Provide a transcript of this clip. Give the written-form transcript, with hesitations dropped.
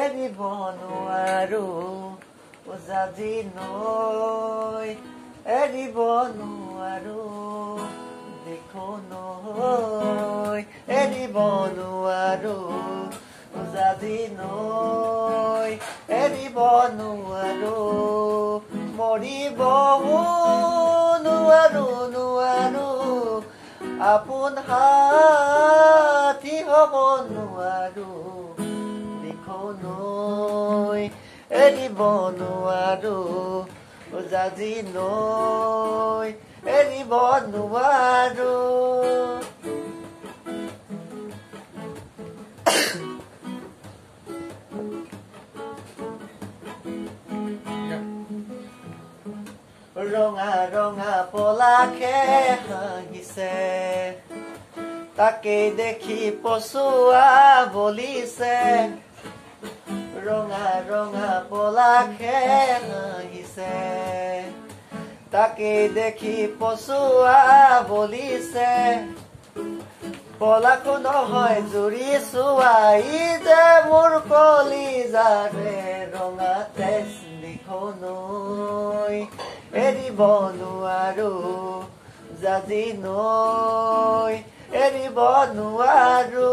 এৰিব নোৱাৰো উজাজি নৈ এৰিব নোৱাৰো দেখো নৈ এৰিব নোৱাৰো উজাজি নৈ এৰিব নোৱাৰো মৰিব নোৱাৰো নোৱাৰো আপোন সাথী হ'ব নোৱাৰো নৈ এৰিব নোৱাৰো উজাজি নৈ এৰিব নোৱাৰো ৰঙা ৰঙা পলাশে হাঁহিছে তাকে দেখি পচুৱা বলিছে ৰঙা ৰঙা পলাশে হাঁহিছে তাকে দেখি পচুৱা বলিছে পলাশো নহয় জুৰি চোৱাই যে মোৰ কলিজাৰে ৰঙা তেজ দেখো নৈ এৰিব নোৱাৰো জাজি নৈ এৰিব নোৱাৰো